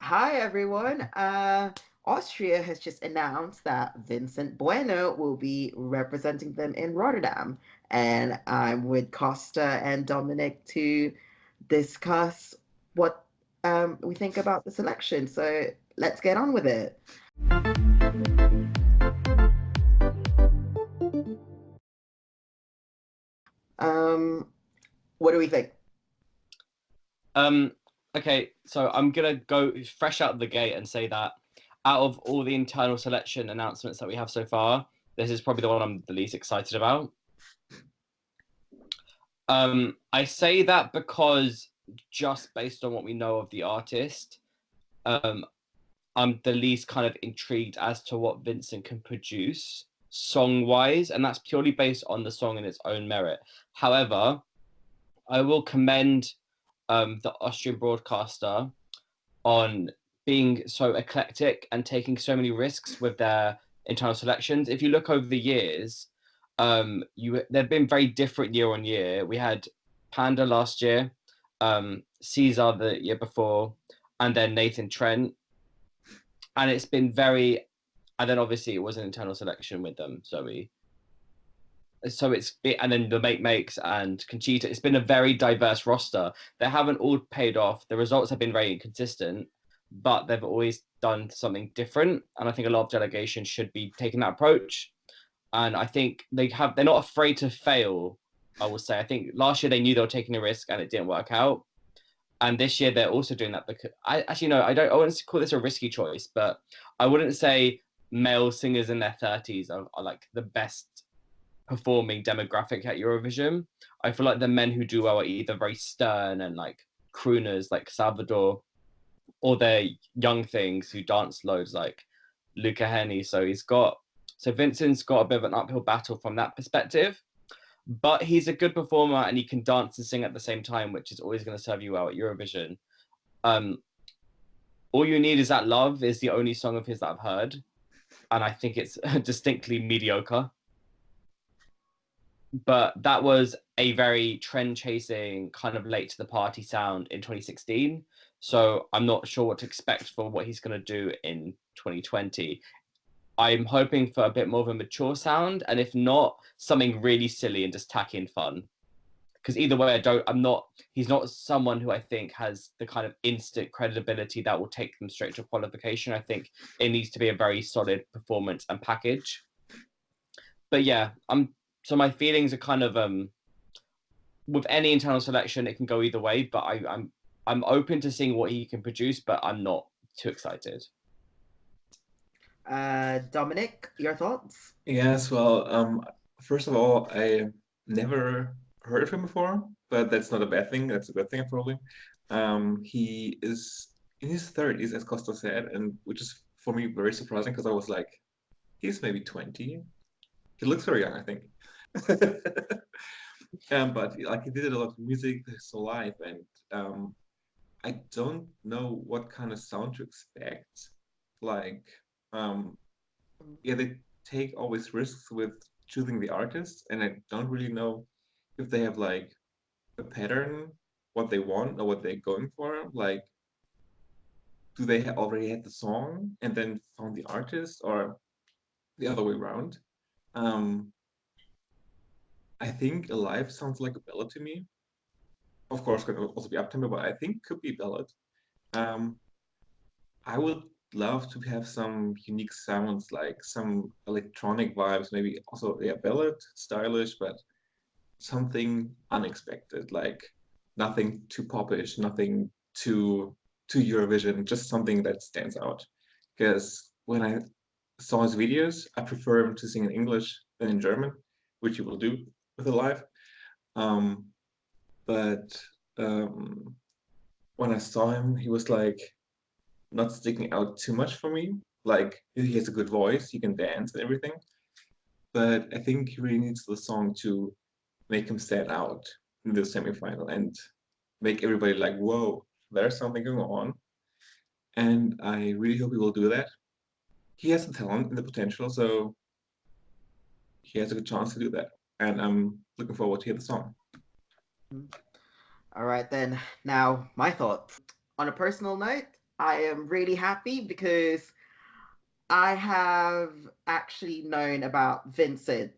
Hi, everyone. Austria has just announced that Vincent Bueno will be representing them in Rotterdam. And I'm with Costa and Dominik to discuss what we think about the selection. So let's get on with it. Um, what do we think? Um, okay, so I'm gonna go fresh out of the gate and say that out of all the internal selection announcements that we have so far, this is probably the one I'm the least excited about. I say that because just based on what we know of the artist, um, I'm the least kind of intrigued as to what Vincent can produce song-wise, and that's purely based on the song in its own merit. However, I will commend the Austrian broadcaster on being so eclectic and taking so many risks with their internal selections. If you look over the years, they've been very different year on year. We had Panda last year, Caesar the year before, and then Nathan Trent, and it's been very. And then obviously it was an internal selection with them, Zoe. So and then the makes and Conchita. It's been a very diverse roster. They haven't all paid off. The results have been very inconsistent, but they've always done something different. And I think a lot of delegations should be taking that approach. And I think they're not afraid to fail. I will say. I think last year they knew they were taking a risk and it didn't work out. And this year they're also doing that because I actually no, I wouldn't call this a risky choice, but I wouldn't say male singers in their 30s are like the best performing demographic at Eurovision. I feel like the men who do well are either very stern and like crooners like Salvador, or they're young things who dance loads like Luca Henney. So Vincent's got a bit of an uphill battle from that perspective. But he's a good performer and he can dance and sing at the same time, which is always going to serve you well at Eurovision. Um, All You Need Is That Love is the only song of his that I've heard. And I think it's distinctly mediocre. But that was a very trend chasing kind of late to the party sound in 2016. So I'm not sure what to expect for what he's going to do in 2020. I'm hoping for a bit more of a mature sound, and if not, something really silly and just tacky and fun. Because either way, he's not someone who I think has the kind of instant credibility that will take them straight to qualification. I think it needs to be a very solid performance and package. But yeah, so my feelings are kind of with any internal selection, it can go either way. But I'm open to seeing what he can produce, but I'm not too excited. Dominik, your thoughts? Yes, well, first of all, I never heard of him before, but that's not a bad thing. That's a good thing, probably. He is in his 30s, as Costa said, and which is for me very surprising because I was like, he's maybe 20. He looks very young, I think. But like he did a lot of music his whole life, and I don't know what kind of sound to expect. Like, um, yeah, they take always risks with choosing the artist, and I don't really know if they have like a pattern, what they want or what they're going for. Like, do they already had the song and then found the artist, or the other way around? Um, I think Alive sounds like a ballad to me. Of course, could also be uptempo, but I think could be ballad. Um, I would love to have some unique sounds, like some electronic vibes, maybe also yeah, ballad, stylish, but something unexpected, like nothing too popish, nothing too Eurovision, just something that stands out. Because when I saw his videos, I prefer him to sing in English than in German, which he will do with Alive. Um, but when I saw him, he was like not sticking out too much for me. Like he has a good voice, he can dance and everything, but I think he really needs the song to make him stand out in the semifinal and make everybody like, whoa, there's something going on. And I really hope he will do that. He has the talent and the potential, so he has a good chance to do that. And I'm looking forward to hear the song. All right, then. Now, my thoughts. On a personal note, I am really happy because I have actually known about Vincent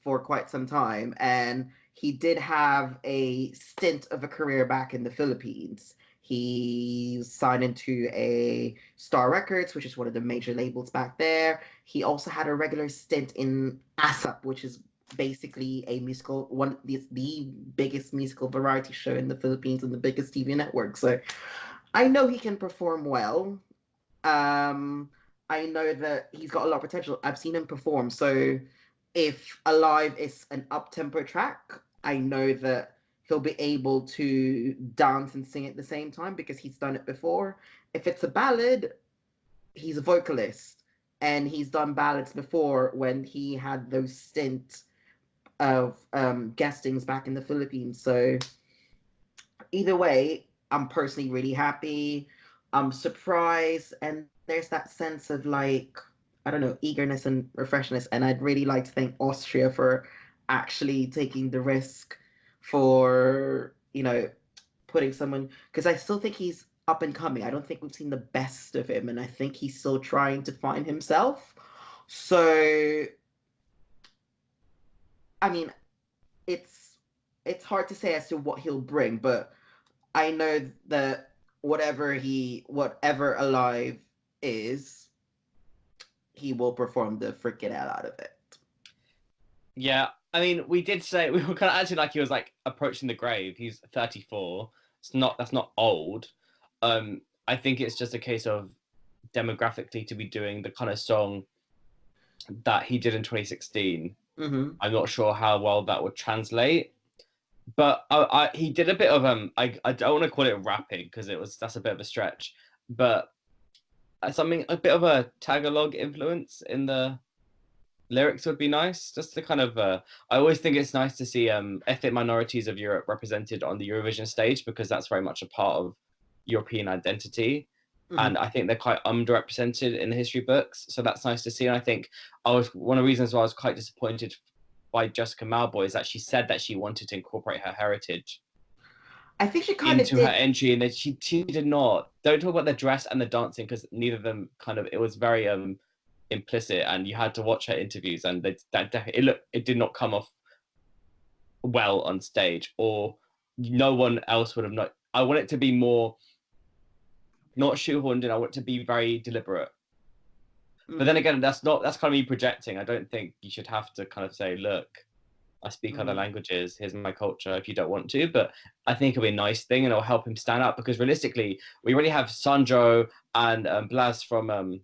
for quite some time, and he did have a stint of a career back in the Philippines. He signed into a Star Records, which is one of the major labels back there. He also had a regular stint in ASAP, which is basically a musical one the biggest musical variety show in the Philippines and the biggest TV network. So I know he can perform well. Um, I know that he's got a lot of potential. I've seen him perform. So if Alive is an up-tempo track, I know that he'll be able to dance and sing at the same time because he's done it before. If it's a ballad, he's a vocalist and he's done ballads before when he had those stints of guestings back in the Philippines. So either way, I'm personally really happy. I'm surprised, and there's that sense of like, I don't know, eagerness and refreshness. And I'd really like to thank Austria for actually taking the risk for, putting someone, because I still think he's up and coming. I don't think we've seen the best of him, and I think he's still trying to find himself. So, I mean, it's it's hard to say as to what he'll bring, but I know that whatever Alive is, he will perform the freaking hell out of it. Yeah, I mean, we did say we were kind of acting like he was like approaching the grave. He's 34. That's not old. I think it's just a case of demographically to be doing the kind of song that he did in 2016. Mm-hmm. I'm not sure how well that would translate. But he did a bit of I don't want to call it rapping because that's a bit of a stretch, but a bit of a Tagalog influence in the lyrics would be nice. Just to kind of I always think it's nice to see ethnic minorities of Europe represented on the Eurovision stage because that's very much a part of European identity. Mm-hmm. And I think they're quite underrepresented in the history books, so that's nice to see. And I think I was one of the reasons why I was quite disappointed by Jessica Malboy is that she said that she wanted to incorporate her heritage I think she kind of into her did. entry, and that she did not. Don't talk about the dress and the dancing because neither of them kind of it was very implicit, and you had to watch her interviews, and it did not come off well on stage, or no one else would have not. I want it to be more not shoehorned in. I want it to be very deliberate. But then again, that's kind of me projecting. I don't think you should have to kind of say, look, I speak other languages. Here's my culture. If you don't want to, but I think it'll be a nice thing, and it'll help him stand out because realistically, we already have Sandro and Blas from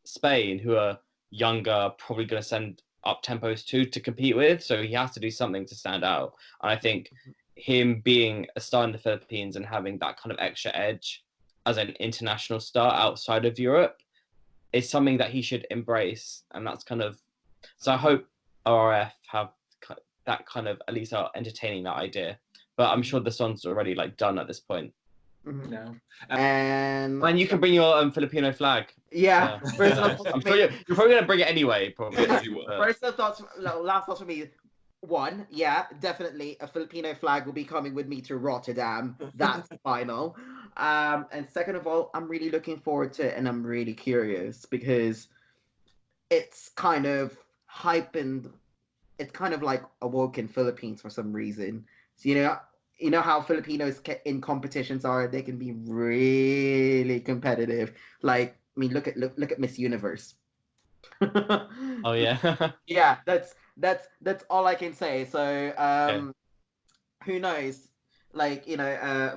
Spain who are younger, probably going to send up tempos too to compete with. So he has to do something to stand out. And I think him being a star in the Philippines and having that kind of extra edge as an international star outside of Europe is something that he should embrace. And that's kind of so. I hope ORF have that kind of at least are entertaining that idea. But I'm sure the song's already like done at this point. Mm-hmm. No. And you can bring your Filipino flag. yeah, I'm sure you're probably gonna bring it anyway. Probably. First thoughts, last thoughts for me. One, yeah, definitely a Filipino flag will be coming with me to Rotterdam. That's final. And second of all, I'm really looking forward to it, and I'm really curious because it's kind of hyping. It's kind of like awoken Philippines for some reason. So you know how Filipinos in competitions are. They can be really competitive. Like, I mean, look at Miss Universe. Oh yeah. Yeah, that's all I can say. So who knows? Like,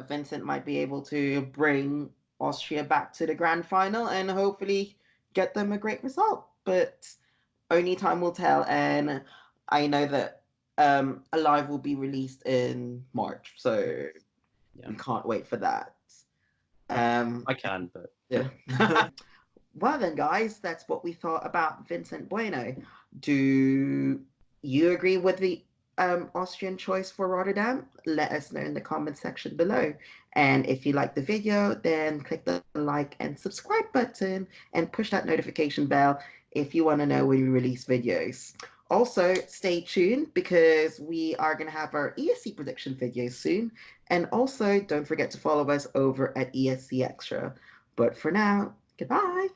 Vincent might be able to bring Austria back to the grand final and hopefully get them a great result. But only time will tell. And I know that Alive will be released in March, so we can't wait for that. I can, but yeah. Well then, guys, that's what we thought about Vincent Bueno. Do you agree with the Austrian choice for Rotterdam? Let us know in the comment section below. And if you like the video, then click the like and subscribe button and push that notification bell if you want to know when we release videos. Also, stay tuned because we are going to have our ESC prediction videos soon. And also, don't forget to follow us over at ESCXTRA. But for now, goodbye.